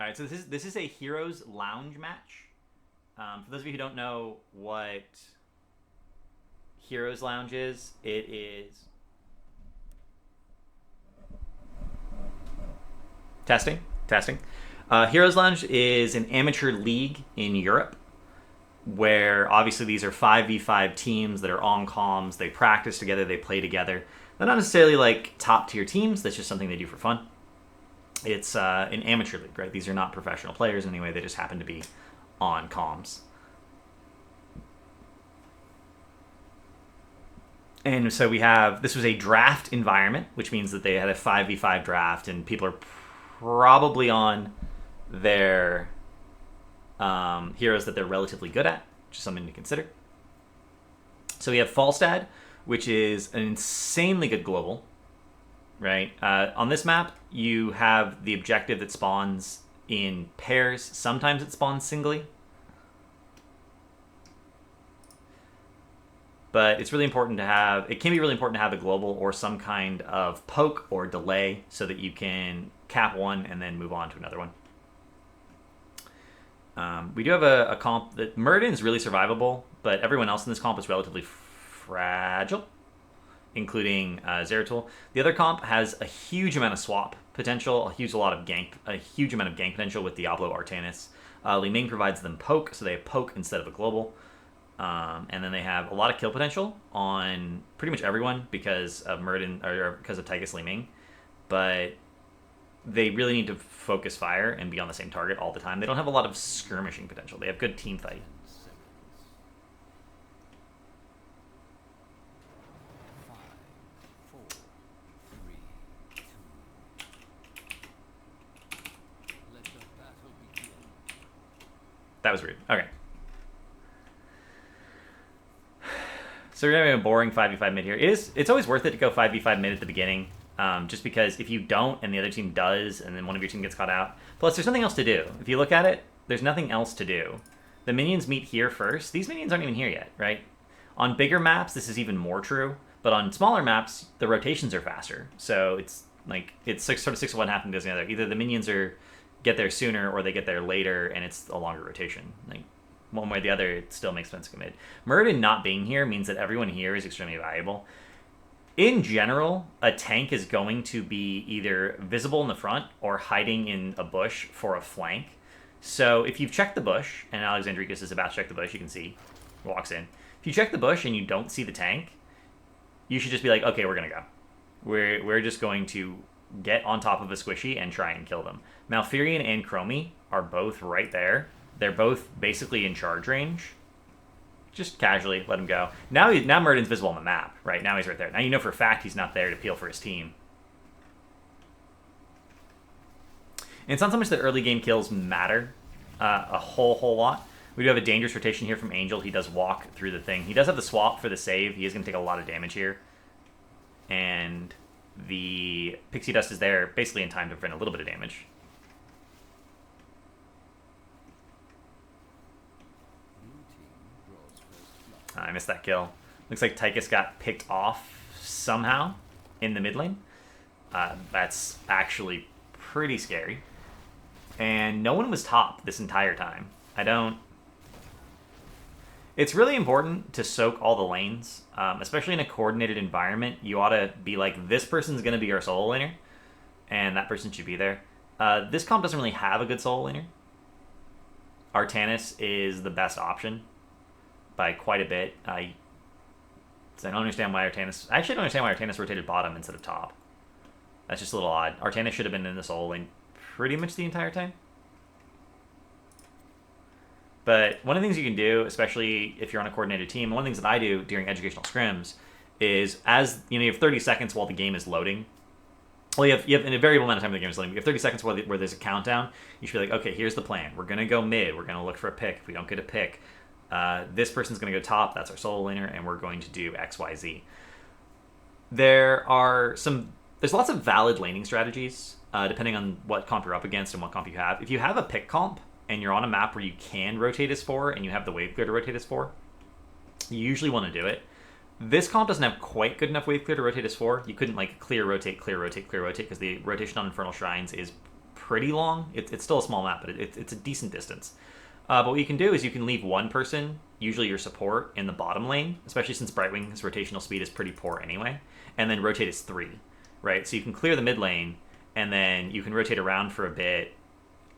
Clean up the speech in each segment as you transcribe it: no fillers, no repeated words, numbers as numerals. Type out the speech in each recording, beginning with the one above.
All right, so this is a Heroes Lounge match. For those of you who don't know what Heroes Lounge is, it is testing. Heroes Lounge is an amateur league in Europe where obviously these are 5v5 teams that are on comms. They practice together, they play together. They're not necessarily like top tier teams. That's just something they do for fun. It's an amateur league, right? These are not professional players anyway. They just happen to be on comms. And so this was a draft environment, which means that they had a 5v5 draft, and people are probably on their heroes that they're relatively good at, which is something to consider. So we have Falstad, which is an insanely good global, right? On this map, you have the objective that spawns in pairs. Sometimes it spawns singly. But it's really important to have, it can be really important to have a global or some kind of poke or delay so that you can cap one and then move on to another one. We do have a comp that Muradin is really survivable, but everyone else in this comp is relatively fragile, including Zeratul. The other comp has a huge amount of swap potential, a huge amount of gank potential with Diablo Artanis. Li Ming provides them poke, so they have poke instead of a global. And then they have a lot of kill potential on pretty much everyone because of Muradin or because of Tychus Li Ming, but they really need to focus fire and be on the same target all the time. They don't have a lot of skirmishing potential. They have good team fight. That was rude. Okay. So we're having a boring 5v5 mid here. It's always worth it to go 5v5 mid at the beginning, just because if you don't and the other team does, and then one of your team gets caught out, plus there's nothing else to do. If you look at it, there's nothing else to do. The minions meet here first. These minions aren't even here yet, right? On bigger maps, this is even more true, but on smaller maps, the rotations are faster. So it's sort of 6 of one, half and does the other. Either the minions get there sooner or they get there later, and it's a longer rotation. Like, one way or the other, it still makes sense to commit. Muradin not being here means that everyone here is extremely valuable. In general, a tank is going to be either visible in the front or hiding in a bush for a flank. So if you've checked the bush, and Alexandrikas is about to check the bush, you can see, walks in. If you check the bush and you don't see the tank, you should just be like, okay, we're going to go. We're just going to get on top of a squishy and try and kill them. Malfurion and Chromie are both right there. They're both basically in charge range. Just casually let him go. Now Muradin's visible on the map, right? Now he's right there. Now you know for a fact he's not there to peel for his team. And it's not so much that early game kills matter a whole lot. We do have a dangerous rotation here from Angel. He does walk through the thing. He does have the swap for the save. He is going to take a lot of damage here. And the Pixie Dust is there basically in time to prevent a little bit of damage. I missed that kill. Looks like Tychus got picked off somehow in the mid lane. That's actually pretty scary. And no one was top this entire time. It's really important to soak all the lanes, especially in a coordinated environment. You ought to be like, this person's going to be our solo laner, and that person should be there. This comp doesn't really have a good solo laner. Artanis is the best option by quite a bit. I don't understand why Artanis... I actually don't understand why Artanis rotated bottom instead of top. That's just a little odd. Artanis should have been in the solo lane pretty much the entire time. But one of the things you can do, especially if you're on a coordinated team, one of the things that I do during educational scrims is, you have 30 seconds while the game is loading. Well, you have in a variable amount of time the game is loading. You have 30 seconds where there's a countdown. You should be like, okay, here's the plan. We're going to go mid. We're going to look for a pick. If we don't get a pick, this person's going to go top. That's our solo laner, and we're going to do X, Y, Z. There's lots of valid laning strategies, depending on what comp you're up against and what comp you have. If you have a pick comp and you're on a map where you can rotate as 4 and you have the wave clear to rotate as 4, you usually want to do it. This comp doesn't have quite good enough wave clear to rotate as 4. You couldn't clear rotate, because the rotation on Infernal Shrines is pretty long. It's still a small map, but it's a decent distance. But what you can do is you can leave one person, usually your support, in the bottom lane, especially since Brightwing's rotational speed is pretty poor anyway, and then rotate as 3, right? So you can clear the mid lane, and then you can rotate around for a bit,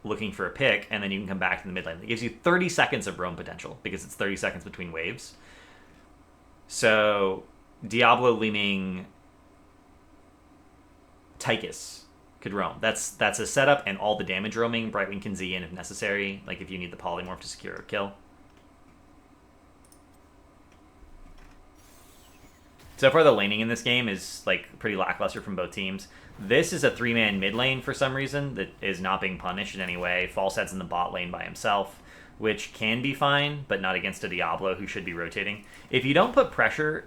looking for a pick, and then you can come back to the mid lane. It gives you 30 seconds of roam potential, because it's 30 seconds between waves. So Diablo leaning Tychus could roam. That's a setup, and all the damage roaming Brightwing can Z in if necessary, like if you need the polymorph to secure a kill. So far the laning in this game is like pretty lackluster from both teams. This is a 3-man mid lane for some reason that is not being punished in any way. Falsehead's in the bot lane by himself, which can be fine, but not against a Diablo who should be rotating. If you don't put pressure,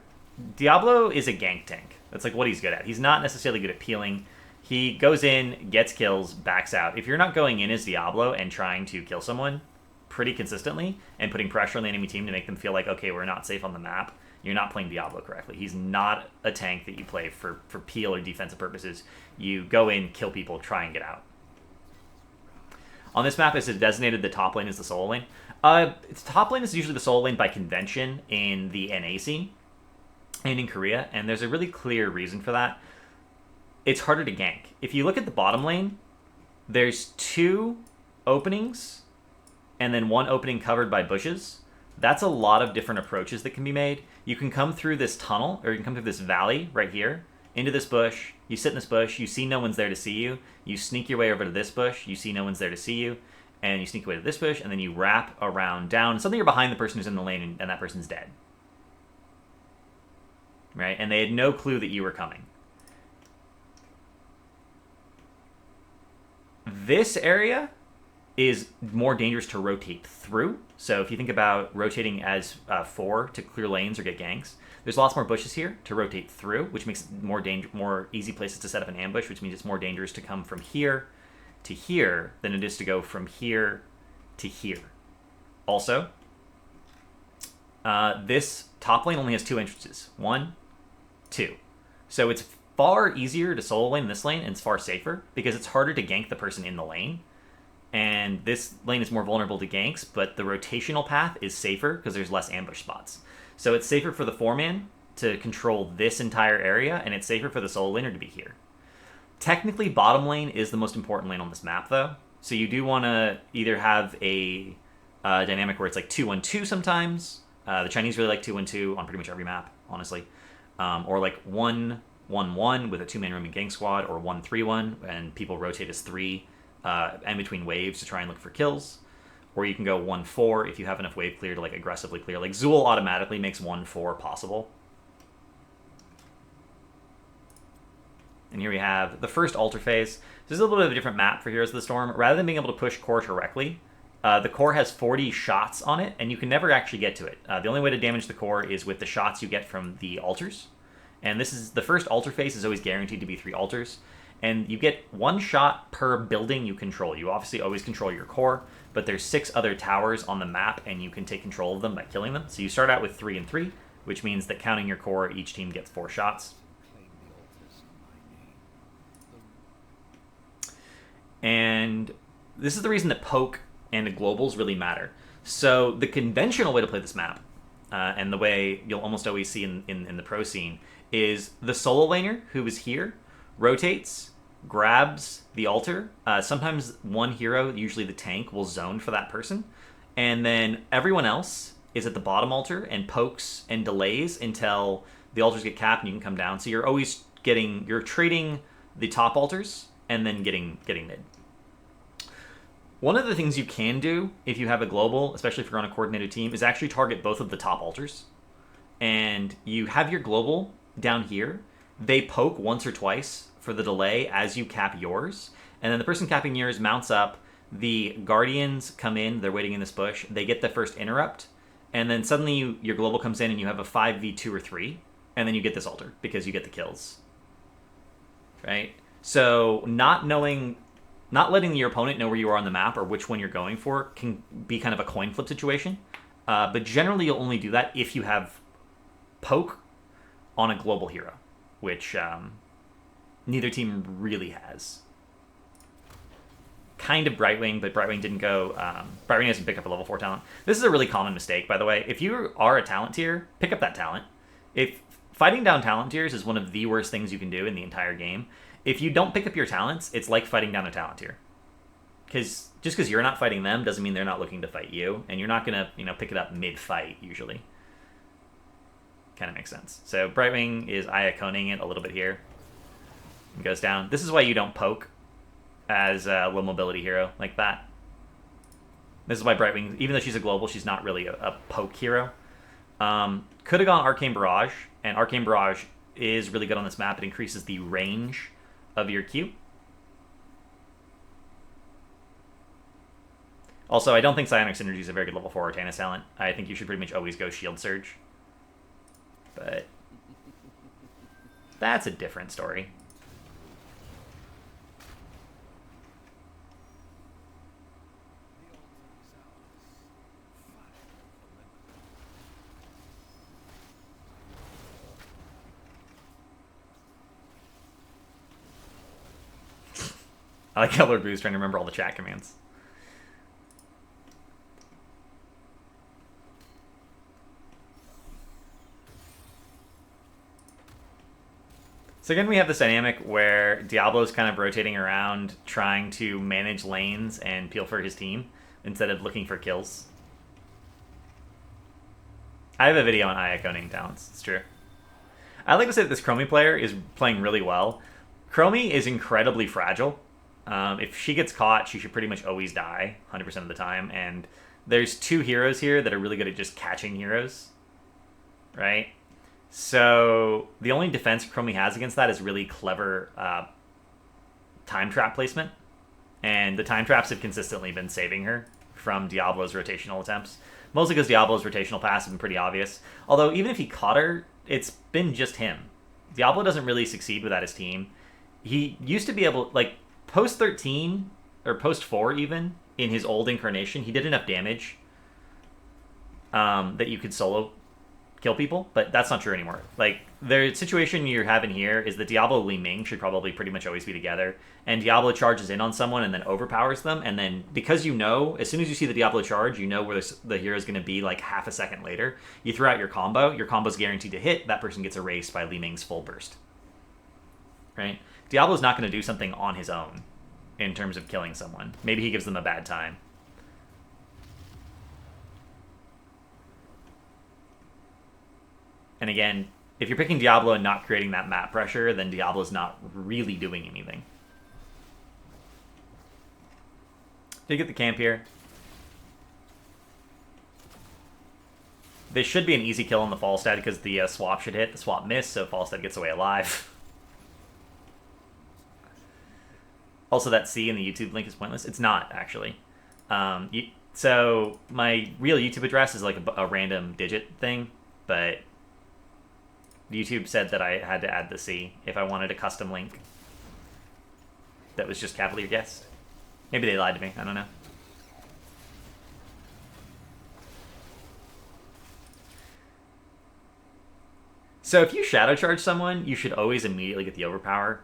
Diablo is a gank tank. That's like what he's good at. He's not necessarily good at peeling. He goes in, gets kills, backs out. If you're not going in as Diablo and trying to kill someone pretty consistently and putting pressure on the enemy team to make them feel like, okay, we're not safe on the map, you're not playing Diablo correctly. He's not a tank that you play for peel or defensive purposes. You go in, kill people, try and get out. On this map, it's designated the top lane is the solo lane. Top lane is usually the solo lane by convention in the NA scene and in Korea, and there's a really clear reason for that. It's harder to gank. If you look at the bottom lane, there's 2 openings and then 1 opening covered by bushes. That's a lot of different approaches that can be made. You can come through this tunnel, or you can come through this valley right here, into this bush. You sit in this bush, you see no one's there to see you. You sneak your way over to this bush, you see no one's there to see you, and you sneak away to this bush, and then you wrap around down. Suddenly you're behind the person who's in the lane, and that person's dead. Right? And they had no clue that you were coming. This area is more dangerous to rotate through. So if you think about rotating as 4 to clear lanes or get ganks, there's lots more bushes here to rotate through, which makes it more easy places to set up an ambush, which means it's more dangerous to come from here to here than it is to go from here to here. Also, this top lane only has 2 entrances. 1, 2. So it's far easier to solo lane in this lane, and it's far safer because it's harder to gank the person in the lane. And this lane is more vulnerable to ganks, but the rotational path is safer because there's less ambush spots. So it's safer for the 4-man to control this entire area, and it's safer for the solo laner to be here. Technically, bottom lane is the most important lane on this map, though. So you do want to either have a dynamic where it's like 2-1-2 sometimes. The Chinese really like 2-1-2 on pretty much every map, honestly. Or like 1-1-1 with a 2-man roaming gank squad, or 1-3-1, and people rotate as 3 in between waves to try and look for kills. Or you can go 1-4 if you have enough wave clear to like aggressively clear. Like Zool automatically makes 1-4 possible. And here we have the first altar phase. This is a little bit of a different map for Heroes of the Storm. Rather than being able to push core directly, the core has 40 shots on it, and you can never actually get to it. The only way to damage the core is with the shots you get from the altars. And this is the first altar phase is always guaranteed to be 3 altars. And you get 1 shot per building you control. You obviously always control your core, but there's 6 other towers on the map, and you can take control of them by killing them. So you start out with 3 and 3, which means that counting your core, each team gets 4 shots. And this is the reason that poke and the globals really matter. So the conventional way to play this map, and the way you'll almost always see in the pro scene, is the solo laner who is here rotates, grabs the altar. Sometimes one hero, usually the tank, will zone for that person. And then everyone else is at the bottom altar and pokes and delays until the altars get capped and you can come down. So you're always you're trading the top altars and then getting mid. One of the things you can do if you have a global, especially if you're on a coordinated team, is actually target both of the top altars. And you have your global down here. They poke once or twice for the delay as you cap yours. And then the person capping yours mounts up. The guardians come in. They're waiting in this bush. They get the first interrupt. And then suddenly your global comes in and you have a 5v2 or 3. And then you get this altar because you get the kills. Right? So not letting your opponent know where you are on the map or which one you're going for can be kind of a coin flip situation. But generally you'll only do that if you have poke on a global hero, which neither team really has. kind of Brightwing, but Brightwing didn't go. Brightwing doesn't pick up a level 4 talent. This is a really common mistake, by the way. If you are a talent tier, pick up that talent. If fighting down talent tiers is one of the worst things you can do in the entire game, if you don't pick up your talents, it's like fighting down a talent tier. Because just because you're not fighting them doesn't mean they're not looking to fight you, and you're not gonna pick it up mid-fight usually. Kind of makes sense. So Brightwing is Iaconing it a little bit here. It goes down. This is why you don't poke as a low mobility hero like that. This is why Brightwing, even though she's a global, she's not really a poke hero. Could have gone Arcane Barrage, and Arcane Barrage is really good on this map. It increases the range of your Q. Also, I don't think Psionic Synergy is a very good level 4 Artanis talent. I think you should pretty much always go Shield Surge. But that's a different story. I like how Lord Boo's trying to remember all the chat commands. So again, we have this dynamic where Diablo's kind of rotating around, trying to manage lanes and peel for his team, instead of looking for kills. I have a video on Iaconing talents, it's true. I like to say that this Chromie player is playing really well. Chromie is incredibly fragile. If she gets caught, she should pretty much always die, 100% of the time. And there's two heroes here that are really good at just catching heroes, right? So the only defense Chromie has against that is really clever time trap placement. And the time traps have consistently been saving her from Diablo's rotational attempts. Mostly because Diablo's rotational pass has been pretty obvious. Although even if he caught her, it's been just him. Diablo doesn't really succeed without his team. He used to be able, like, post 13, or post 4 even, in his old incarnation, he did enough damage that you could solo kill people, but that's not true anymore. Like, the situation you're having here is that Diablo Li Ming should probably pretty much always be together, and Diablo charges in on someone and then overpowers them, and then because you know, as soon as you see the Diablo charge, you know where the hero is going to be like half a second later, you throw out your combo's guaranteed to hit, that person gets erased by Li Ming's full burst. Right? Diablo's not going to do something on his own in terms of killing someone. Maybe he gives them a bad time. And again, if you're picking Diablo and not creating that map pressure, then Diablo's not really doing anything. Did you get the camp here? This should be an easy kill on the Falstad because the swap should hit. The swap missed, so Falstad gets away alive. Also, that C in the YouTube link is pointless. It's not, actually. So my real YouTube address is like a random digit thing, but YouTube said that I had to add the C if I wanted a custom link that was just Cavalier Guest. Maybe they lied to me. I don't know. So if you shadow charge someone, you should always immediately get the overpower.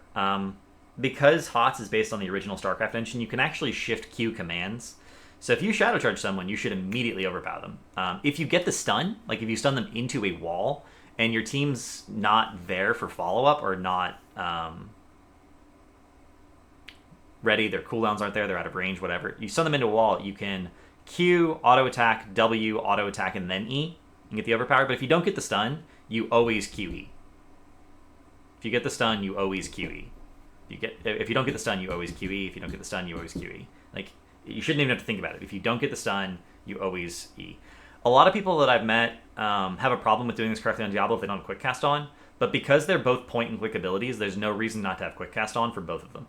Because HOTS is based on the original StarCraft engine, you can actually shift Q commands. So if you shadow charge someone, you should immediately overpower them. If you get the stun, like if you stun them into a wall, and your team's not there for follow-up or not ready, their cooldowns aren't there, they're out of range, whatever, you stun them into a wall, you can Q, auto-attack, W, auto-attack, and then E, and get the overpower. But if you don't get the stun, you always QE. If you get the stun, you always QE. If you don't get the stun, you always QE. If you don't get the stun, you always QE. Like, you shouldn't even have to think about it. If you don't get the stun, you always E. A lot of people that I've met have a problem with doing this correctly on Diablo if they don't have Quick Cast on, but because they're both point and quick abilities, there's no reason not to have Quick Cast on for both of them.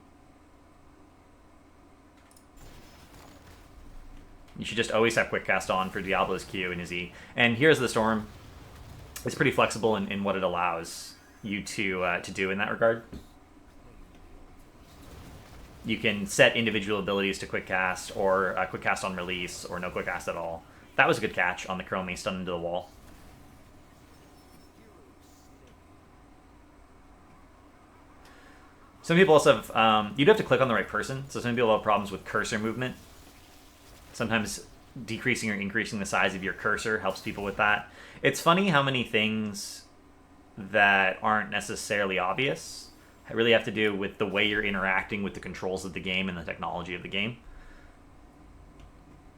You should just always have Quick Cast on for Diablo's Q and his E. And here's the Storm. It's pretty flexible in what it allows you to do in that regard. You can set individual abilities to quick cast, or quick cast on release, or no quick cast at all. That was a good catch on the Chromie, stun into the wall. Some people also have, you'd have to click on the right person. So some people have problems with cursor movement. Sometimes decreasing or increasing the size of your cursor helps people with that. It's funny how many things that aren't necessarily obvious really have to do with the way you're interacting with the controls of the game and the technology of the game.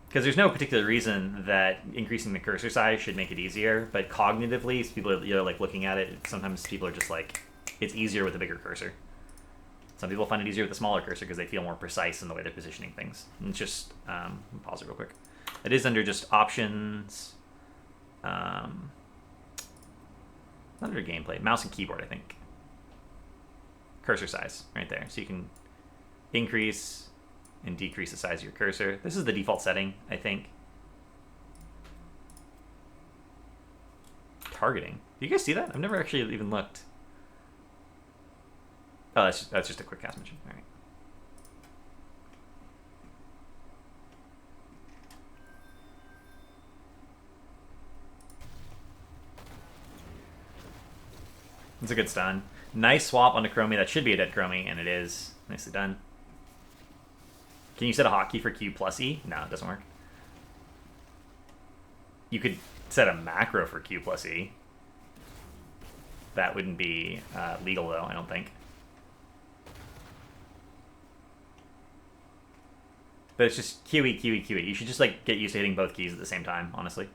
Because there's no particular reason that increasing the cursor size should make it easier, but cognitively, people are like looking at it. Sometimes people are just like, it's easier with a bigger cursor. Some people find it easier with a smaller cursor because they feel more precise in the way they're positioning things. And it's just pause it real quick. It is under just options. Not under gameplay, mouse and keyboard, I think. Cursor size right there, so you can increase and decrease the size of your cursor. This is the default setting, I think. Targeting. Do you guys see that? I've never actually even looked. Oh, that's just a quick cast mention. All right. It's a good stun. Nice swap onto Chromie. That should be a dead Chromie, and it is. Nicely done. Can you set a hotkey for Q plus E? No, it doesn't work. You could set a macro for Q plus E. That wouldn't be legal, though, I don't think. But it's just QE, QE, QE. You should just like get used to hitting both keys at the same time, honestly.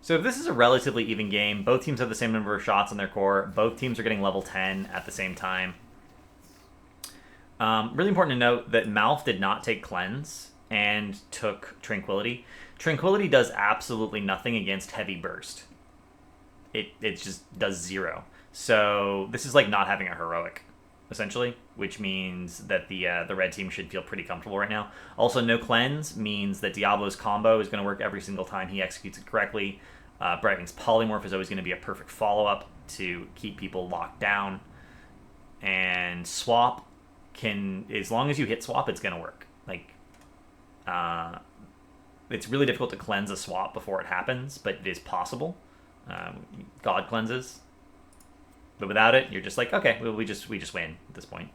So if this is a relatively even game, both teams have the same number of shots on their core, both teams are getting level 10 at the same time. Really important to note that Malf did not take Cleanse and took Tranquility. Tranquility does absolutely nothing against Heavy Burst. It just does 0. So this is like not having a heroic, essentially, which means that the red team should feel pretty comfortable right now. Also, no Cleanse means that Diablo's combo is going to work every single time he executes it correctly. Brightwing's Polymorph is always going to be a perfect follow-up to keep people locked down. And Swap can, as long as you hit Swap, it's going to work. Like, it's really difficult to cleanse a swap before it happens, but it is possible. God cleanses. But without it, you're just like, okay, well, we just win at this point.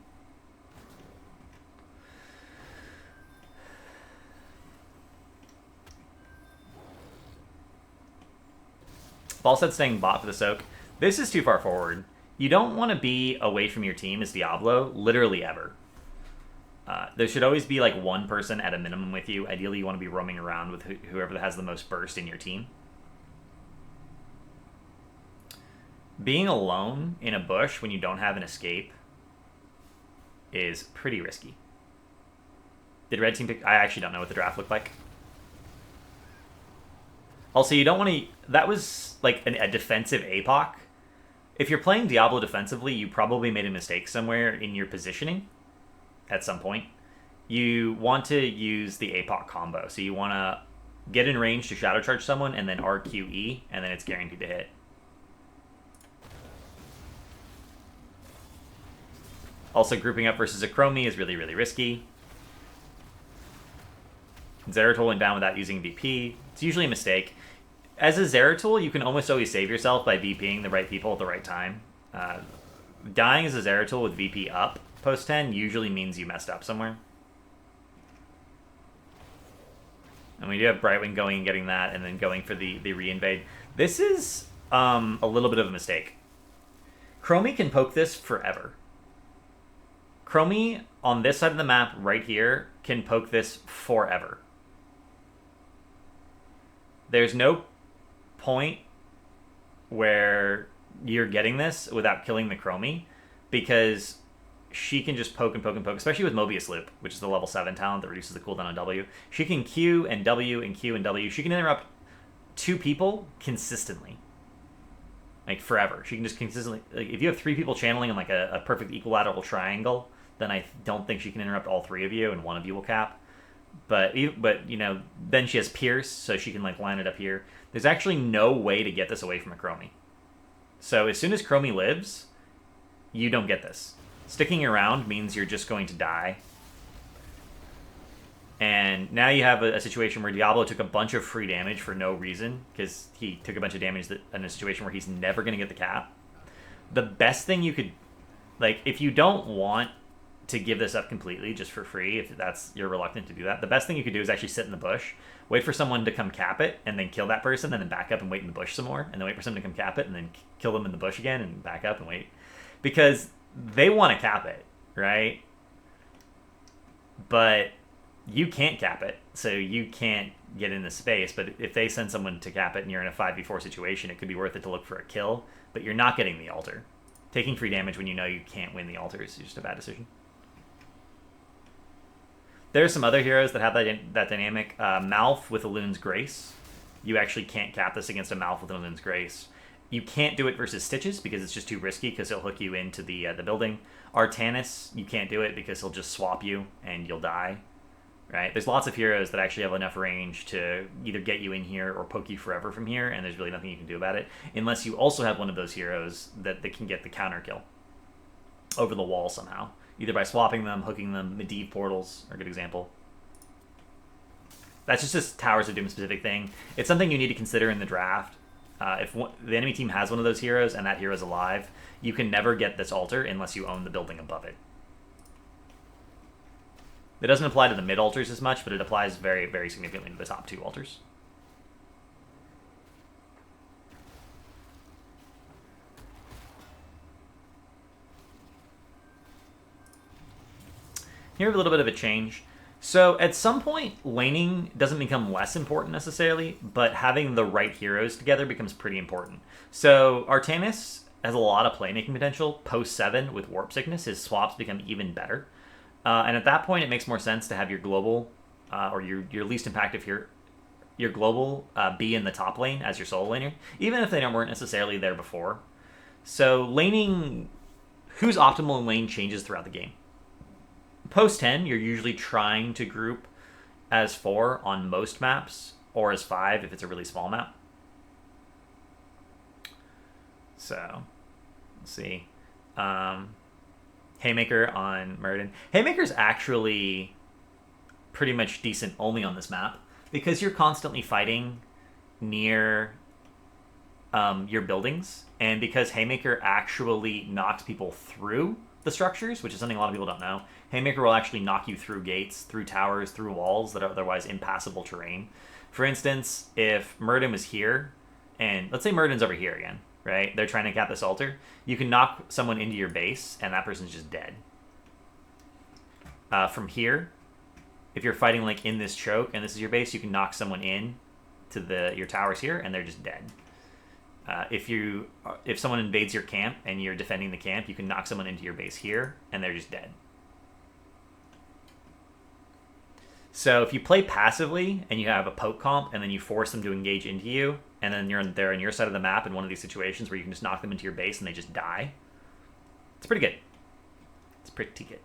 Falsehead staying bot for the soak. This is too far forward. You don't want to be away from your team as Diablo, literally ever. There should always be like one person at a minimum with you. Ideally, you want to be roaming around with whoever has the most burst in your team. Being alone in a bush when you don't have an escape is pretty risky. Did red team pick? I actually don't know what the draft looked like. Also, you don't want to... That was like a defensive APOC. If you're playing Diablo defensively, you probably made a mistake somewhere in your positioning at some point. You want to use the APOC combo. So you want to get in range to Shadow Charge someone and then RQE, and then it's guaranteed to hit. Also, grouping up versus a Chromie is really, really risky. Zeratul went down without using VP. It's usually a mistake. As a Zeratul, you can almost always save yourself by VPing the right people at the right time. Dying as a Zeratul with VP up post 10 usually means you messed up somewhere. And we do have Brightwing going and getting that, and then going for the re-invade. This is a little bit of a mistake. Chromie can poke this forever. Chromie, on this side of the map right here, can poke this forever. There's no point where you're getting this without killing the Chromie, because she can just poke and poke and poke, especially with Mobius Loop, which is the level 7 talent that reduces the cooldown on W. She can Q and W and Q and W. She can interrupt 2 people consistently. Like, forever. She can just consistently... Like, if you have 3 people channeling in, like, a perfect equilateral triangle, then I don't think she can interrupt all 3 of you, and one of you will cap. But you know, then she has Pierce, so she can, like, line it up here. There's actually no way to get this away from a Chromie. So as soon as Chromie lives, you don't get this. Sticking around means you're just going to die. And now you have a situation where Diablo took a bunch of free damage for no reason, because he took a bunch of damage in a situation where he's never going to get the cap. The best thing you could... Like, if you don't want to give this up completely just for free, if you're reluctant to do that, the best thing you could do is actually sit in the bush, wait for someone to come cap it, and then kill that person, and then back up and wait in the bush some more, and then wait for someone to come cap it, and then kill them in the bush again, and back up and wait. Because they want to cap it, right? But you can't cap it, so you can't get in the space. But if they send someone to cap it and you're in a 5v4 situation, it could be worth it to look for a kill, but you're not getting the altar. Taking free damage when you know you can't win the altar is just a bad decision. There are some other heroes that have that dynamic. Malf with Elun's Grace. You actually can't cap this against a Malf with Elun's Grace. You can't do it versus Stitches because it's just too risky because he'll hook you into the building. Artanis, you can't do it because he'll just swap you and you'll die. Right? There's lots of heroes that actually have enough range to either get you in here or poke you forever from here, and there's really nothing you can do about it unless you also have one of those heroes that can get the counter kill over the wall somehow. Either by swapping them, hooking them, Medivh portals are a good example. That's just a Towers of Doom specific thing. It's something you need to consider in the draft. If the enemy team has one of those heroes and that hero is alive, you can never get this altar unless you own the building above it. It doesn't apply to the mid altars as much, but it applies very, very significantly to the top 2 altars. Here a little bit of a change. So at some point, laning doesn't become less important necessarily, but having the right heroes together becomes pretty important. So Artanis has a lot of playmaking potential. Post 7 with Warp Sickness, his swaps become even better. And at that point, it makes more sense to have your global, or your least impactful here, your global be in the top lane as your solo laner, even if they weren't necessarily there before. So laning, who's optimal in lane changes throughout the game. Post 10, you're usually trying to group as 4 on most maps, or as 5 if it's a really small map. So, let's see. Haymaker on Muradin. Haymaker's actually pretty much decent only on this map, because you're constantly fighting near your buildings, and because Haymaker actually knocks people through the structures, which is something a lot of people don't know. Haymaker will actually knock you through gates, through towers, through walls that are otherwise impassable terrain. For instance, if Muradin was here, and let's say Muradin's over here again, right? They're trying to cap this altar. You can knock someone into your base, and that person's just dead. From here, if you're fighting like in this choke, and this is your base, you can knock someone in to your towers here, and they're just dead. If someone invades your camp and you're defending the camp, you can knock someone into your base here, and they're just dead. So if you play passively and you have a poke comp and then you force them to engage into you, and then they're on your side of the map in one of these situations where you can just knock them into your base and they just die, it's pretty good. It's pretty good.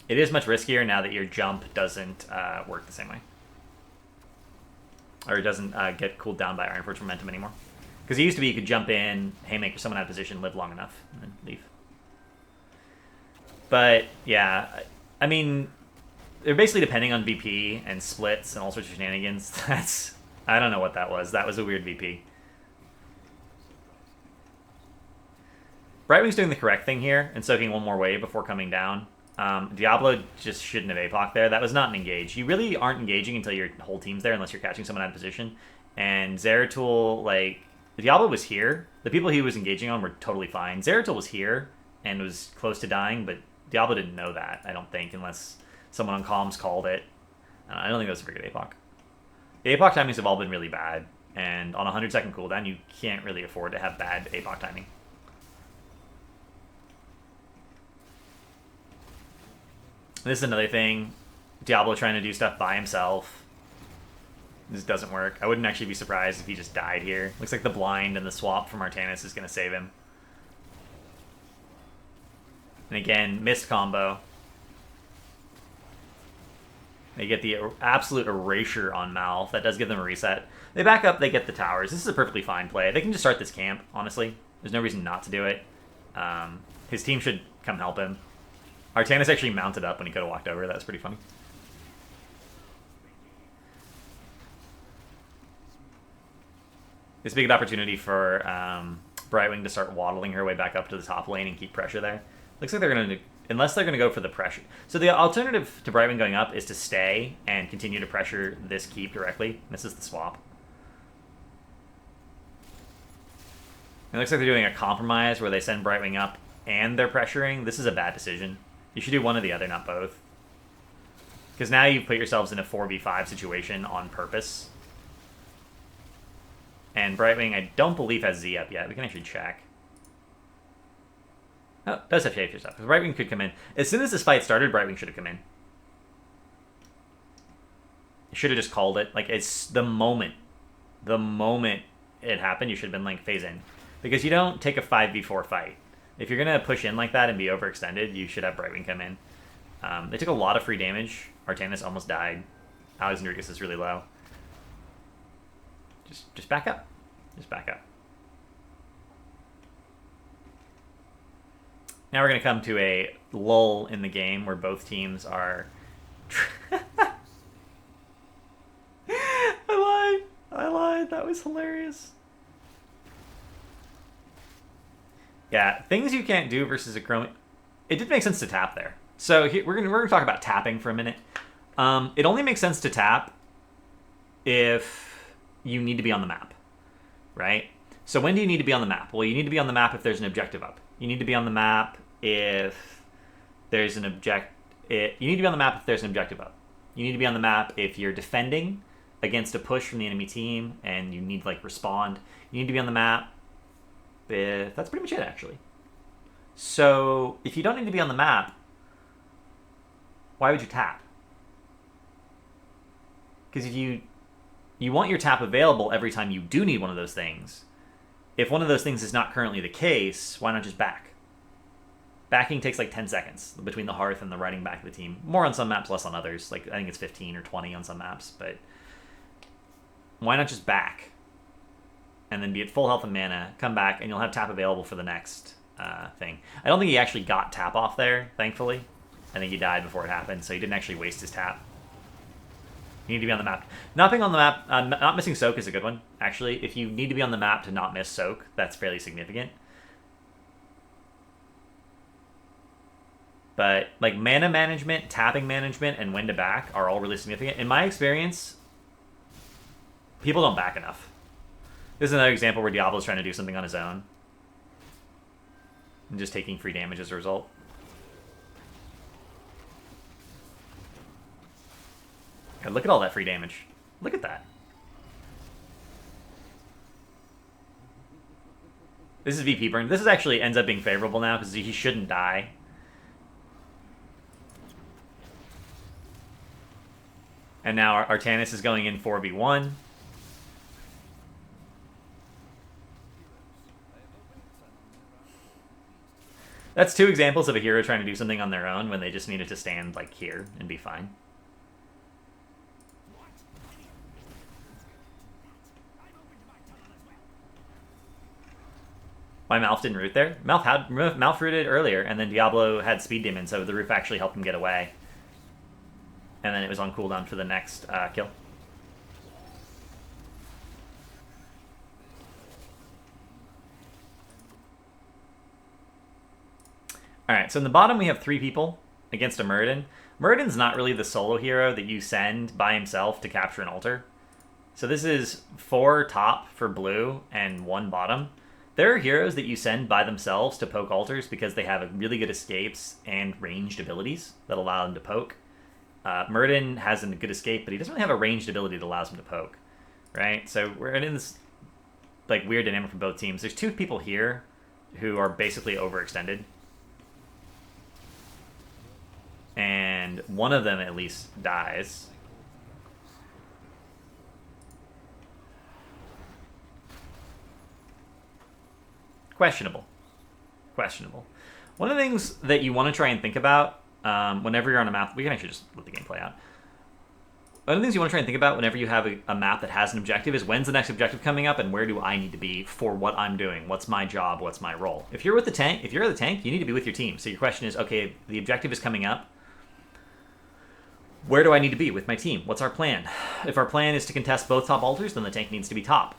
It is much riskier now that your jump doesn't work the same way. Or it doesn't get cooled down by Ironforge Momentum anymore. Because it used to be you could jump in, Haymaker someone out of position, live long enough, and then leave. But, yeah, I mean, they're basically depending on VP and splits and all sorts of shenanigans. I don't know what that was. That was a weird VP. Brightwing's doing the correct thing here and soaking one more wave before coming down. Diablo just shouldn't have APOC there. That was not an engage. You really aren't engaging until your whole team's there unless you're catching someone out of position. And Zeratul, like, Diablo was here. The people he was engaging on were totally fine. Zeratul was here and was close to dying, but Diablo didn't know that, I don't think, unless someone on comms called it. I don't think that was a very good APOC. The APOC timings have all been really bad, and on a 100-second cooldown, you can't really afford to have bad APOC timing. This is another thing. Diablo trying to do stuff by himself. This doesn't work. I wouldn't actually be surprised if he just died here. Looks like the blind and the swap from Artanis is going to save him. And again, missed combo. They get the absolute erasure on Malf. That does give them a reset. They back up, they get the towers. This is a perfectly fine play. They can just start this camp, honestly. There's no reason not to do it. His team should come help him. Artanis actually mounted up when he could have walked over. That was pretty funny. This is a big opportunity for Brightwing to start waddling her way back up to the top lane and keep pressure there. Looks like they're going to, unless they're going to go for the pressure. So the alternative to Brightwing going up is to stay and continue to pressure this keep directly. This is the swap. It looks like they're doing a compromise where they send Brightwing up and they're pressuring. This is a bad decision. You should do one or the other, not both. Because now you've put yourselves in a 4v5 situation on purpose. And Brightwing, I don't believe, has Z up yet. We can actually check. Oh, it does have Shapeshifter up. Because Brightwing could come in. As soon as this fight started, Brightwing should have come in. You should have just called it. Like, it's the moment. The moment it happened, you should have been like, phase in. Because you don't take a 5v4 fight. If you're going to push in like that and be overextended, you should have Brightwing come in. They took a lot of free damage. Artanis almost died. Alexandrius is really low. Just back up. Just back up. Now we're going to come to a lull in the game where both teams are... I lied. That was hilarious. Yeah, things you can't do versus a Chrome... It did make sense to tap there. So here, we're gonna talk about tapping for a minute. It only makes sense to tap if you need to be on the map, right? So when do you need to be on the map? Well, you need to be on the map if there's an objective up. You need to be on the map if there's an you need to be on the map if there's an objective up. You need to be on the map if you're defending against a push from the enemy team and you need to like respond. You need to be on the map if that's pretty much it actually. So if you don't need to be on the map, why would you tap? Because if you want your tap available every time you do need one of those things. If one of those things is not currently the case, why not just back? Backing takes like 10 seconds between the hearth and the riding back of the team. More on some maps, less on others. Like I think it's 15 or 20 on some maps, but why not just back? And then be at full health and mana, come back, and you'll have tap available for the next thing. I don't think he actually got tap off there, thankfully. I think he died before it happened, so he didn't actually waste his tap. You need to be on the map. Not being on the map, not missing soak is a good one, actually. If you need to be on the map to not miss soak, that's fairly significant. But like mana management, tapping management, and when to back are all really significant. In my experience, people don't back enough. This is another example where Diablo's trying to do something on his own. And just taking free damage as a result. God, look at all that free damage. Look at that. This is VP burn. This is actually ends up being favorable now because he shouldn't die. And now Artanis is going in 4v1. That's two examples of a hero trying to do something on their own when they just needed to stand like here and be fine. Why Malf didn't root there? Malf rooted earlier, and then Diablo had speed demon, so the roof actually helped him get away. And then it was on cooldown for the next kill. Alright, so in the bottom we have 3 people against a Muradin. Muradin's not really the solo hero that you send by himself to capture an altar. So this is 4 top for blue and 1 bottom. There are heroes that you send by themselves to poke altars because they have really good escapes and ranged abilities that allow them to poke. Muradin has a good escape, but he doesn't really have a ranged ability that allows him to poke, right? So we're in this like weird dynamic for both teams. There's 2 people here who are basically overextended. And one of them at least dies. Questionable. Questionable. One of the things that you want to try and think about whenever you're on a map, we can actually just let the game play out. One of the things you want to try and think about whenever you have a map that has an objective is when's the next objective coming up and where do I need to be for what I'm doing? What's my job? What's my role? If you're with the tank, if you're the tank, you need to be with your team. So your question is, okay, the objective is coming up. Where do I need to be with my team? What's our plan? If our plan is to contest both top altars, then the tank needs to be top.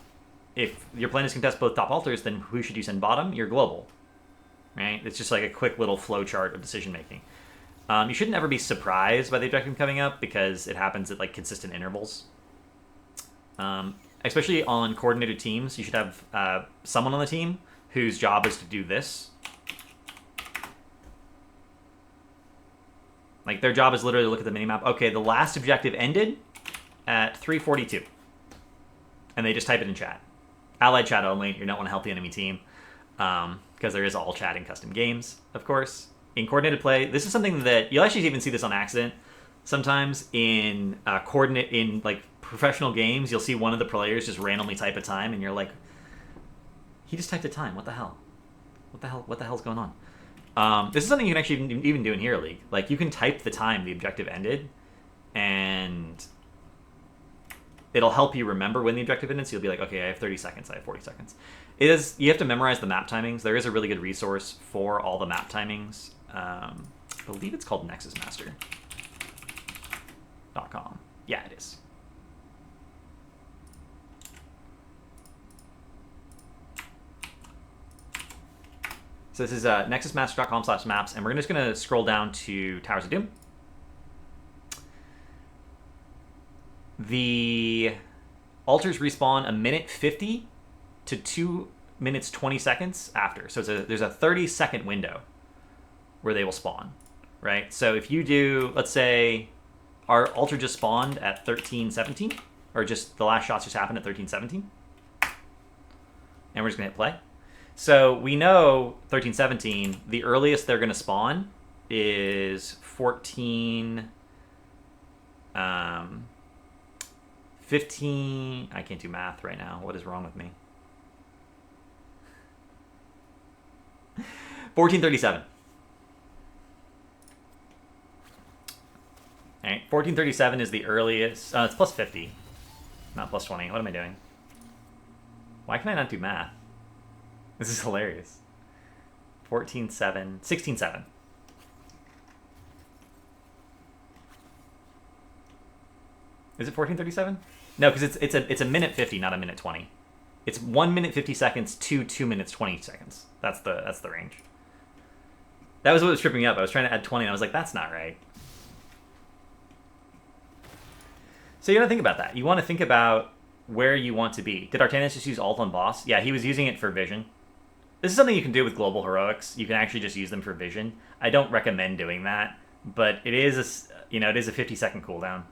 If your plan is to contest both top altars, then who should you send bottom? Your global. Right? It's just like a quick little flow chart of decision making. You shouldn't ever be surprised by the objective coming up because it happens at like consistent intervals. Especially on coordinated teams, you should have someone on the team whose job is to do this. Like their job is literally to look at the minimap. Okay, the last objective ended at 3:42, and they just type it in chat. Allied chat only. You don't want to help the enemy team because there is all chat in custom games, of course. In coordinated play, this is something that you'll actually even see this on accident. Sometimes in like professional games, you'll see one of the players just randomly type a time, and you're like, he just typed a time. What the hell? What the hell's going on? This is something you can actually even do in Hero League. Like you can type the time the objective ended, and it'll help you remember when the objective ended. So you'll be like, okay, I have 30 seconds. I have 40 seconds. You have to memorize the map timings. There is a really good resource for all the map timings. I believe it's called nexusmaster.com. Yeah, it is. So this is nexusmaster.com/maps, and we're just going to scroll down to Towers of Doom. The altars respawn a minute 50 to 2 minutes 20 seconds after. So there's a 30-second window where they will spawn, right? So if you do, let's say our altar just spawned at 13:17, or just the last shots just happened at 13:17, and we're just going to hit play. So we know 13:17, the earliest they're going to spawn is 15, I can't do math right now. What is wrong with me? 14:37. All right, 14:37 is the earliest. It's plus 50, not plus 20. What am I doing? Why can I not do math? This is hilarious. 14:7, 16:7. Is it 14:37? No, because it's a minute 50, not a minute 20. It's 1 minute 50 seconds to 2 minutes 20 seconds. That's the range. That was what was tripping me up. I was trying to add 20, and I was like, that's not right. So you got to think about that. You want to think about where you want to be. Did Artanis just use ult on boss? Yeah, he was using it for vision. This is something you can do with global heroics. You can actually just use them for vision. I don't recommend doing that, but it is a 50-second cooldown.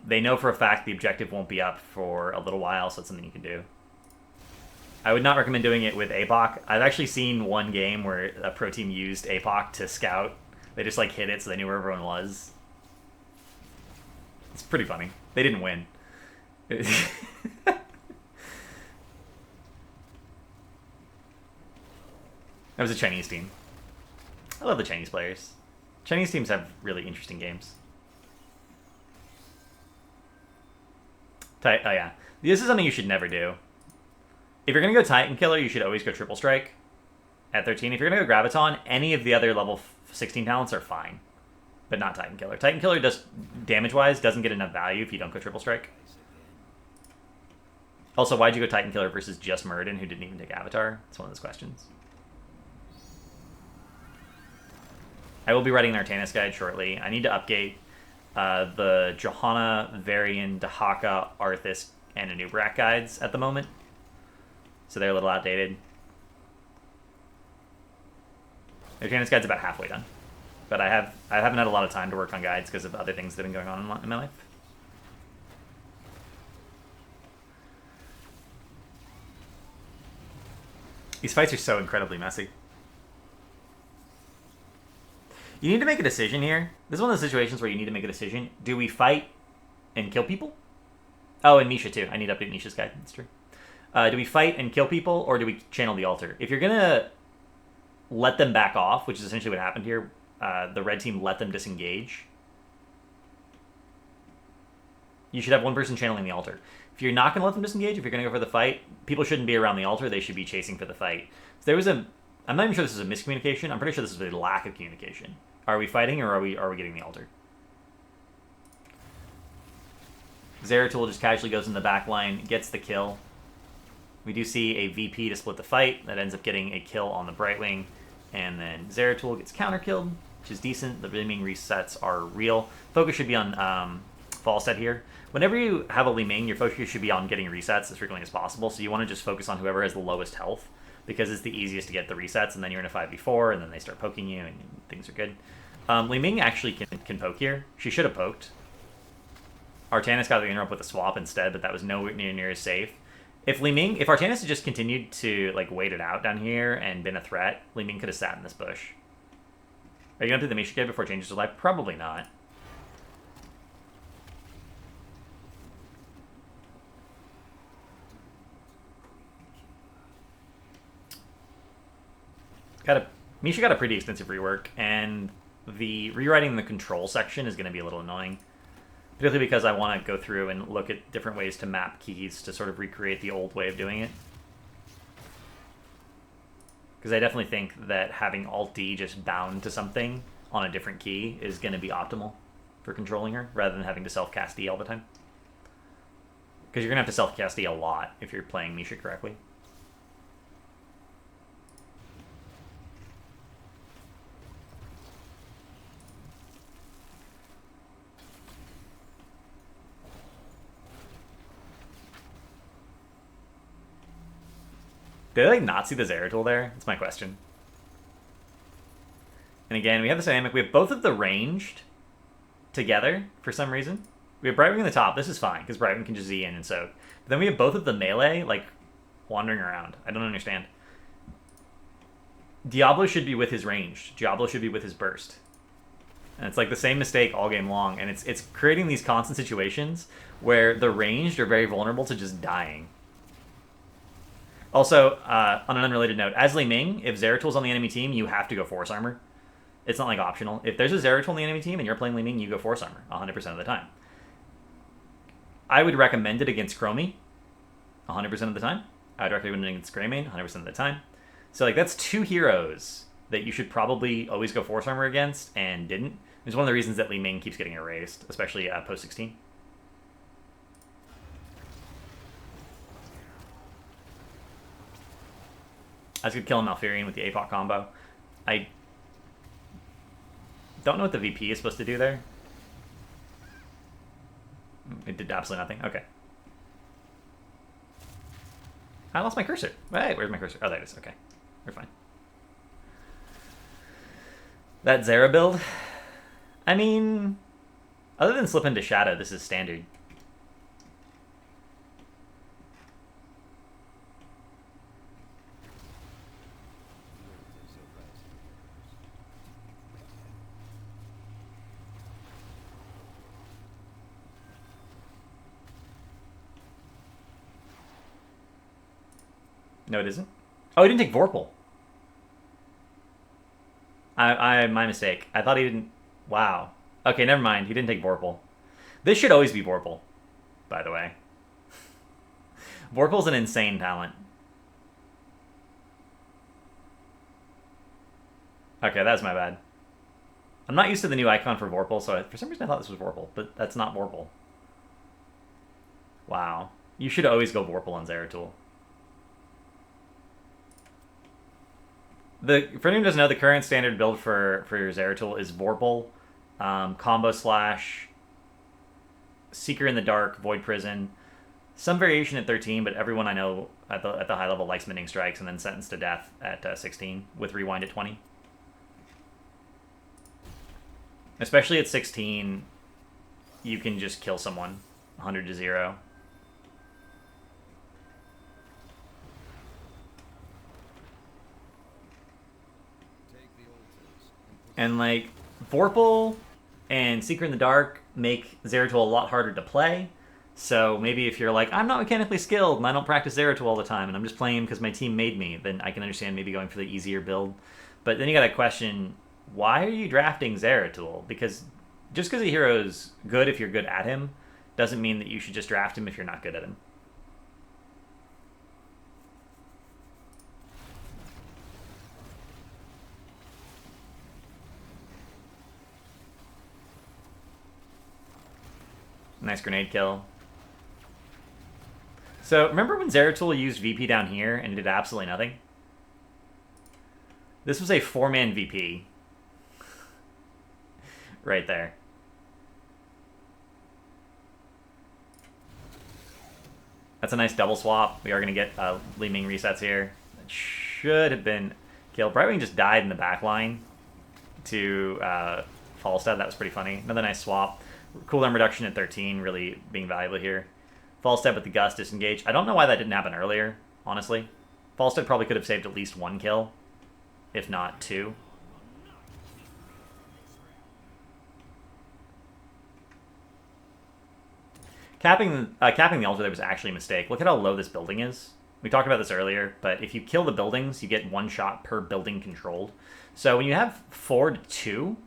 They know for a fact the objective won't be up for a little while, so it's something you can do. I would not recommend doing it with APOC. I've actually seen one game where a pro team used APOC to scout. They just like hit it so they knew where everyone was. It's pretty funny. They didn't win. That was a Chinese team. I love the Chinese players. Chinese teams have really interesting games. Oh yeah. This is something you should never do. If you're going to go Titan Killer, you should always go Triple Strike at 13. If you're going to go Graviton, any of the other level 16 talents are fine, but not Titan Killer. Titan Killer, does damage-wise, doesn't get enough value if you don't go Triple Strike. Also, why'd you go Titan Killer versus just Muradin, who didn't even take Avatar? It's one of those questions. I will be writing an Artanis guide shortly. I need to update the Johanna, Varian, Dahaka, Arthas, and Anubrak guides at the moment. So they're a little outdated. The Artanis guide's about halfway done. But I haven't had a lot of time to work on guides because of other things that have been going on in my life. These fights are so incredibly messy. You need to make a decision here. This is one of those situations where you need to make a decision. Do we fight and kill people? Oh, and Misha too. I need to update Misha's guide. That's true. Do we fight and kill people, or do we channel the altar? If you're going to let them back off, which is essentially what happened here, the red team let them disengage. you should have one person channeling the altar. If you're not going to let them disengage, if you're going to go for the fight, people shouldn't be around the altar. They should be chasing for the fight. So there was a... I'm not even sure this is a miscommunication. I'm pretty sure this is a lack of communication. Are we fighting, or are we getting the altar? Zeratul just casually goes in the back line, gets the kill. We do see a VP to split the fight. That ends up getting a kill on the Brightwing. And then Zeratul gets counter-killed, which is decent. The Liming resets are real. Focus should be on Falstad here. Whenever you have a Liming, your focus should be on getting resets as frequently as possible. So you want to just focus on whoever has the lowest health, because it's the easiest to get the resets, and then you're in a 5v4, and then they start poking you, and things are good. Liming actually can poke here. She should have poked. Artanis got the interrupt with a swap instead, but that was nowhere near as safe. If Artanis had just continued to like wait it out down here and been a threat, Liming could have sat in this bush. Are you going to do the Misha kid before it changes to life? Probably not. Misha got a pretty extensive rework, and the rewriting the control section is going to be a little annoying. Particularly because I want to go through and look at different ways to map keys to sort of recreate the old way of doing it. Because I definitely think that having Alt-D just bound to something on a different key is going to be optimal for controlling her, rather than having to self-cast D all the time. Because you're going to have to self-cast D a lot if you're playing Misha correctly. Did they like not see the Zeratul there? That's my question. And again, we have this dynamic. We have both of the ranged together for some reason. We have Brightwing in the top. This is fine, because Brightwing can just Z in and soak. But then we have both of the melee, like, wandering around. I don't understand. Diablo should be with his ranged. Diablo should be with his burst. And it's like the same mistake all game long. And it's creating these constant situations where the ranged are very vulnerable to just dying. Also, on an unrelated note, as Liming, if Zeratul's on the enemy team, you have to go Force Armor. It's not like optional. If there's a Zeratul on the enemy team and you're playing Liming, you go Force Armor 100% of the time. I would recommend it against Chromie 100% of the time. I would recommend it against Greymane 100% of the time. So like that's two heroes that you should probably always go Force Armor against and didn't. It's one of the reasons that Liming keeps getting erased, especially post 16. I was going to kill Malfurion with the APOC combo. I don't know what the VP is supposed to do there. It did absolutely nothing. Okay. I lost my cursor. Hey, where's my cursor? Oh, there it is. Okay. We're fine. That Zera build? I mean, other than slip into Shadow, this is standard. No, it isn't. Oh, he didn't take Vorpal. My mistake. I thought he didn't... Wow. Okay, never mind. He didn't take Vorpal. This should always be Vorpal, by the way. Vorpal's an insane talent. Okay, that's my bad. I'm not used to the new icon for Vorpal, so for some reason I thought this was Vorpal, but that's not Vorpal. Wow. You should always go Vorpal on Zeratul. For anyone who doesn't know, the current standard build for your Zeratul is Vorpal, Combo Slash, Seeker in the Dark, Void Prison, some variation at 13, but everyone I know at the high level likes Mending Strikes, and then Sentence to Death at 16 with Rewind at 20. Especially at 16, you can just kill someone 100 to 0. And like Vorpal and Seeker in the Dark make Zeratul a lot harder to play. So maybe if you're like, I'm not mechanically skilled and I don't practice Zeratul all the time and I'm just playing because my team made me, then I can understand maybe going for the easier build. But then you gotta question, why are you drafting Zeratul? Because just because a hero is good if you're good at him doesn't mean that you should just draft him if you're not good at him. Nice grenade kill. So, remember when Zeratul used VP down here and did absolutely nothing? This was a 4-man VP. Right there. That's a nice double swap. We are going to get Li Ming resets here. That should have been killed. Brightwing just died in the back line to Falstad. That was pretty funny. Another nice swap. Cooldown reduction at 13 really being valuable here. Falstad with the Gust disengage. I don't know why that didn't happen earlier, honestly. Falstad probably could have saved at least 1 kill, if not 2. Capping the altar there was actually a mistake. Look at how low this building is. We talked about this earlier, but if you kill the buildings, you get 1 shot per building controlled. So when you have 4 to 2,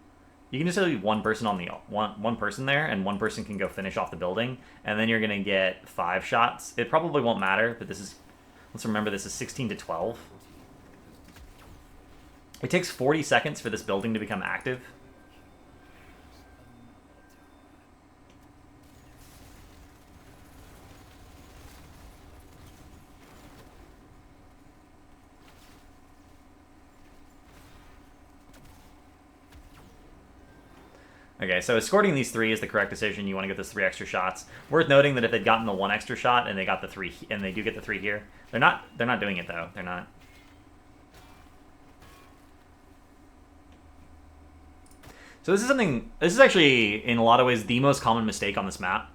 you can just leave 1 person on the one person there, and 1 person can go finish off the building, and then you're gonna get 5 shots. It probably won't matter, but this is, let's remember this is 16 to 12. It takes 40 seconds for this building to become active. Okay, so escorting these 3 is the correct decision. You want to get those 3 extra shots. Worth noting that if they'd gotten the 1 extra shot and they got the 3, and they do get the 3 here, they're not doing it though. They're not. So this is actually in a lot of ways the most common mistake on this map.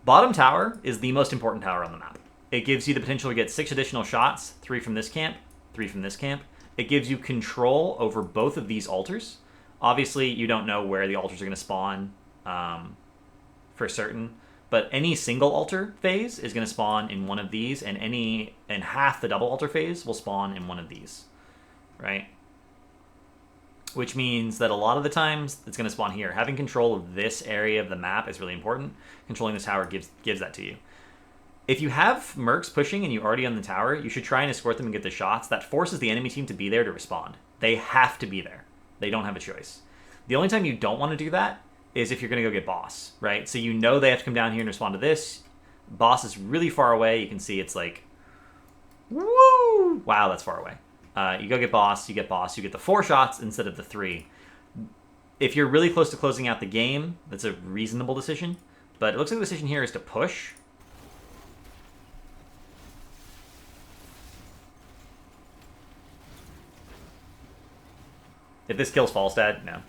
Bottom tower is the most important tower on the map. It gives you the potential to get 6 additional shots, 3 from this camp, 3 from this camp. It gives you control over both of these altars. Obviously, you don't know where the altars are going to spawn for certain, but any single altar phase is going to spawn in one of these, and half the double altar phase will spawn in one of these, right? Which means that a lot of the times it's going to spawn here. Having control of this area of the map is really important. Controlling this tower gives that to you. If you have mercs pushing and you're already on the tower, you should try and escort them and get the shots. That forces the enemy team to be there to respond. They have to be there. They don't have a choice. The only time you don't want to do that is if you're going to go get boss, right? So you know they have to come down here and respond to this. Boss is really far away. You can see it's like, woo! Wow, that's far away. You go get boss, you get the 4 shots instead of the 3. If you're really close to closing out the game, that's a reasonable decision. But it looks like the decision here is to push. If this kills Falstad, no.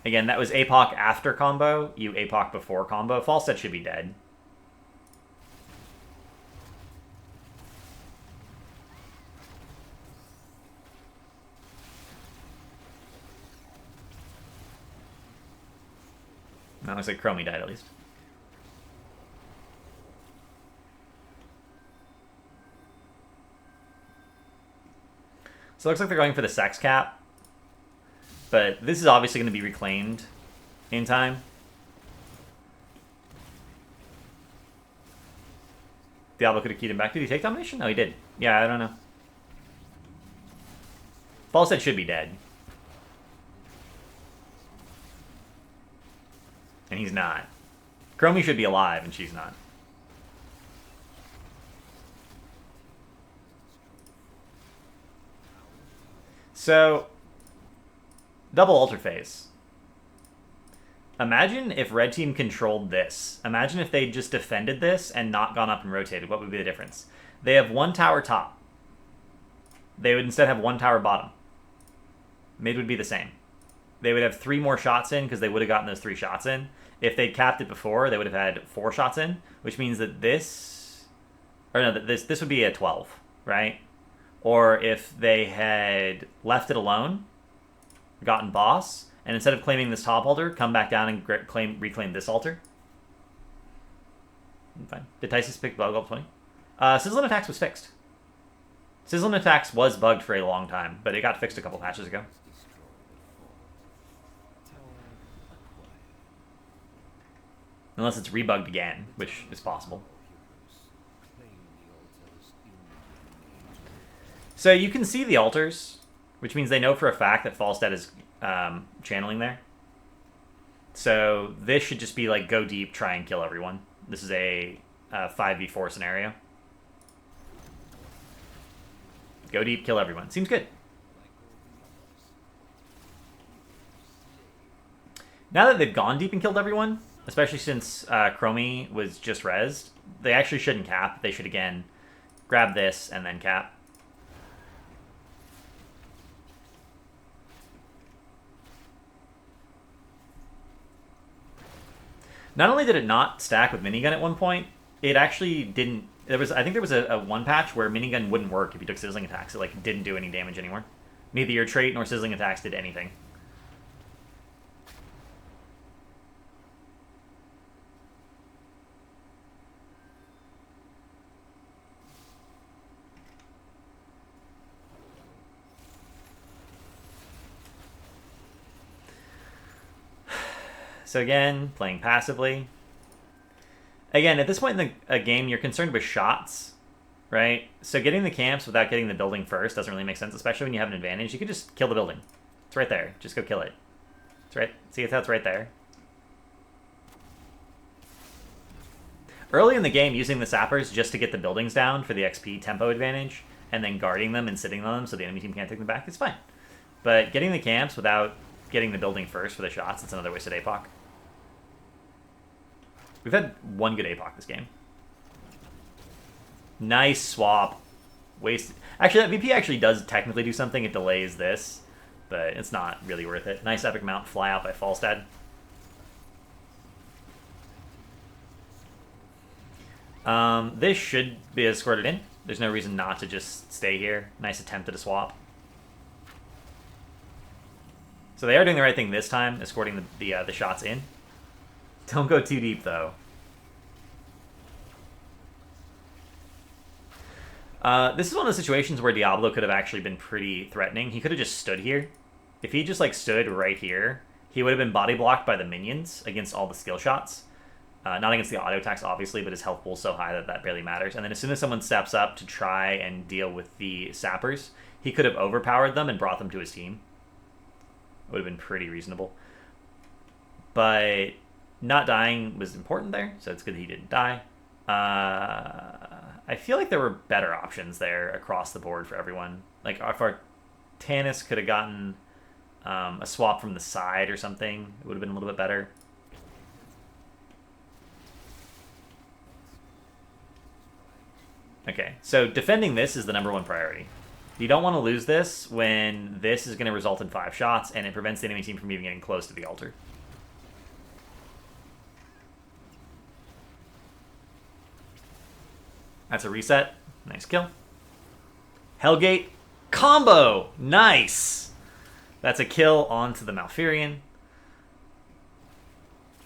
Again, that was APOC after combo. You APOC before combo. Falstad should be dead. That looks like Chromie died at least. So it looks like they're going for the sex cap. But this is obviously going to be reclaimed in time. Diablo could have keyed him back. Did he take domination? No, he did. Yeah, I don't know. Falstad should be dead. And he's not. Chromie should be alive, and she's not. So, double altar phase. Imagine if red team controlled this. Imagine if they just defended this and not gone up and rotated. What would be the difference? They have 1 tower top. They would instead have 1 tower bottom. Mid would be the same. They would have 3 more shots in because they would have gotten those 3 shots in. If they capped it before, they would have had 4 shots in, which means that this would be a 12, right? Or if they had left it alone, gotten boss, and instead of claiming this top altar, come back down and reclaim this altar. Fine. Did Tysus pick bug up 20? Sizzling Attacks was fixed. Sizzling Attacks was bugged for a long time, but it got fixed a couple patches ago. Unless it's rebugged again, which is possible. So you can see the altars, which means they know for a fact that Falstad is channeling there. So this should just be like go deep, try and kill everyone. This is a 5v4 scenario. Go deep, kill everyone. Seems good. Now that they've gone deep and killed everyone, especially since Chromie was just rezzed, they actually shouldn't cap. They should, again, grab this and then cap. Not only did it not stack with minigun at one point, it actually didn't. I think there was a one patch where minigun wouldn't work if you took sizzling attacks. It like didn't do any damage anymore. Neither your trait nor sizzling attacks did anything. So again, playing passively. Again, at this point in the game, you're concerned with shots, right? So getting the camps without getting the building first doesn't really make sense, especially when you have an advantage. You could just kill the building. It's right there. Just go kill it. It's right. See, it's right there. Early in the game, using the sappers just to get the buildings down for the XP tempo advantage, and then guarding them and sitting on them so the enemy team can't take them back is fine. But getting the camps without getting the building first for the shots, it's another wasted APOC. We've had one good APOC this game. Nice swap. Wasted. Actually, that VP actually does technically do something. It delays this, but it's not really worth it. Nice epic mount fly out by Falstad. This should be escorted in. There's no reason not to just stay here. Nice attempt at a swap. So they are doing the right thing this time, escorting the shots in. Don't go too deep, though. This is one of the situations where Diablo could have actually been pretty threatening. He could have just stood here. If he just like stood right here, he would have been body blocked by the minions against all the skill shots. Not against the auto attacks, obviously, but his health pool's so high that that barely matters. And then as soon as someone steps up to try and deal with the sappers, he could have overpowered them and brought them to his team. It would have been pretty reasonable. But not dying was important there, so it's good that he didn't die. I feel like there were better options there across the board for everyone. Like, if our Tannis could have gotten a swap from the side or something, it would have been a little bit better. Okay, so defending this is the #1 priority. You don't want to lose this when this is going to result in 5 shots, and it prevents the enemy team from even getting close to the altar. That's a reset. Nice kill. Hellgate combo. Nice. That's a kill onto the Malfurion.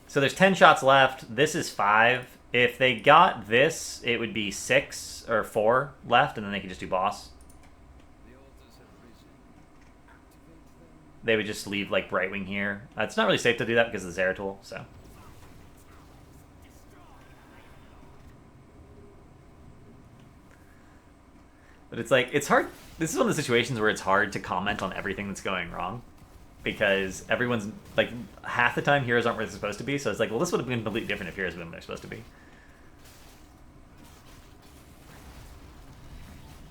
So there's 10 shots left. This is 5. If they got this, it would be 6 or 4 left, and then they could just do boss. They would just leave like Brightwing here. It's not really safe to do that because of the Zeratul, so. But it's like, it's hard. This is one of the situations where it's hard to comment on everything that's going wrong. Because everyone's, like, half the time heroes aren't where they're supposed to be. So it's like, well, this would have been completely different if heroes had been where they're supposed to be.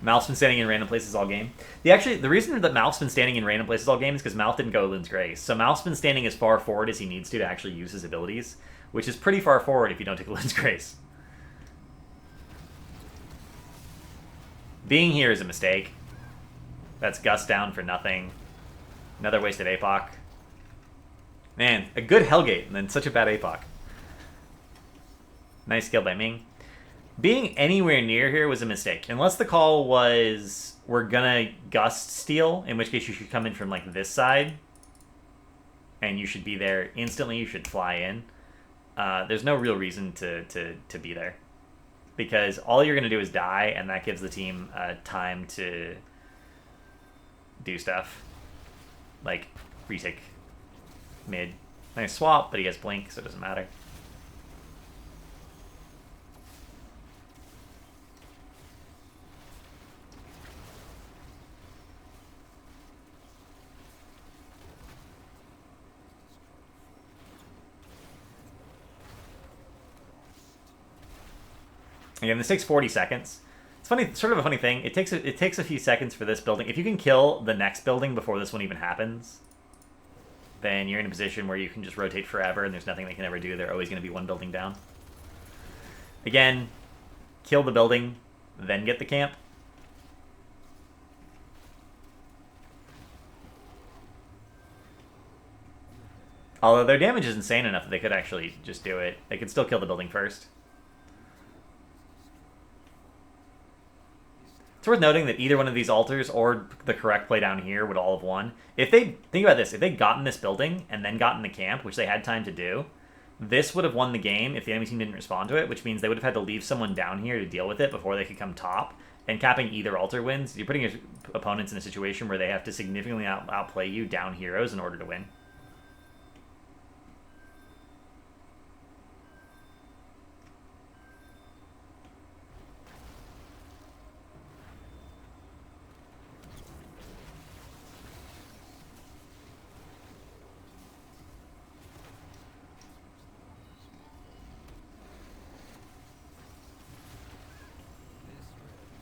Malph's been standing in random places all game. The reason that Malph's been standing in random places all game is because Malph didn't go Lynn's Grace. So Malph's been standing as far forward as he needs to actually use his abilities. Which is pretty far forward if you don't take Lynn's Grace. Being here is a mistake. That's Gus down for nothing. Another wasted APOC. Man, a good Hellgate and then such a bad APOC. Nice kill by Ming. Being anywhere near here was a mistake. Unless the call was, we're gonna gust steal, in which case you should come in from like this side. And you should be there instantly, you should fly in. There's no real reason to be there. Because all you're gonna do is die, and that gives the team time to do stuff. Like, retake mid. Nice swap, but he has blink, so it doesn't matter. Again, this takes 40 seconds. It's funny, sort of a funny thing. It takes a few seconds for this building. If you can kill the next building before this one even happens, then you're in a position where you can just rotate forever and there's nothing they can ever do. They're always going to be one building down. Again, kill the building, then get the camp. Although their damage is insane enough that they could actually just do it. They could still kill the building first. It's worth noting that either one of these altars or the correct play down here would all have won. If they, think about this, if they'd gotten this building and then gotten the camp, which they had time to do, this would have won the game if the enemy team didn't respond to it, which means they would have had to leave someone down here to deal with it before they could come top. And capping either altar wins, you're putting your opponents in a situation where they have to significantly outplay you down heroes in order to win.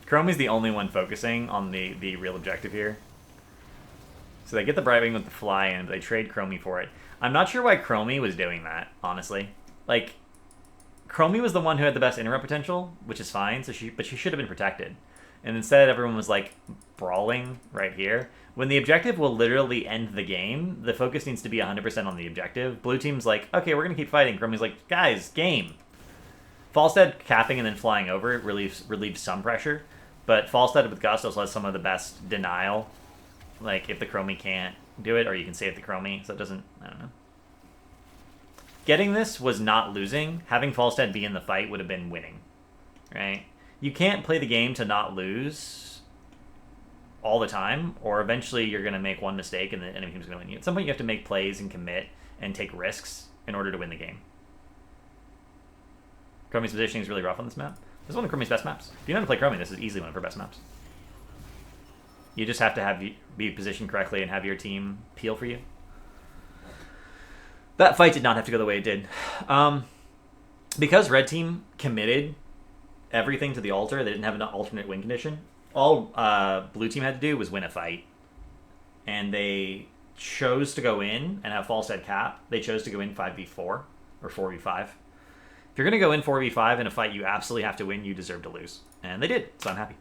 Chromie's the only one focusing on the real objective here. So they get the bribing with the fly in, but they trade Chromie for it. I'm not sure why Chromie was doing that, honestly. Like, Chromie was the one who had the best interrupt potential, which is fine, but she should have been protected. And instead, everyone was, like, brawling right here. When the objective will literally end the game, the focus needs to be 100% on the objective. Blue team's like, okay, we're going to keep fighting. Chromie's like, guys, game. Falstead capping and then flying over relieves some pressure. But Falstead with Gust also has some of the best denial. Like, if the Chromie can't do it, or you can save the Chromie, so it doesn't, I don't know. Getting this was not losing. Having Falstead be in the fight would have been winning, right? You can't play the game to not lose all the time, or eventually you're going to make one mistake and the enemy team's going to win you. At some point you have to make plays and commit and take risks in order to win the game. Chromie's positioning is really rough on this map. This is one of Chromie's best maps. If you know how to play Chromie, this is easily one of her best maps. You just have to be positioned correctly and have your team peel for you. That fight did not have to go the way it did. Because Red Team committed everything to the altar, they didn't have an alternate win condition. All Blue Team had to do was win a fight. And they chose to go in and have Falstead cap. They chose to go in 5v4 or 4v5. If you're going to go in 4v5 in a fight you absolutely have to win, you deserve to lose. And they did, so I'm happy.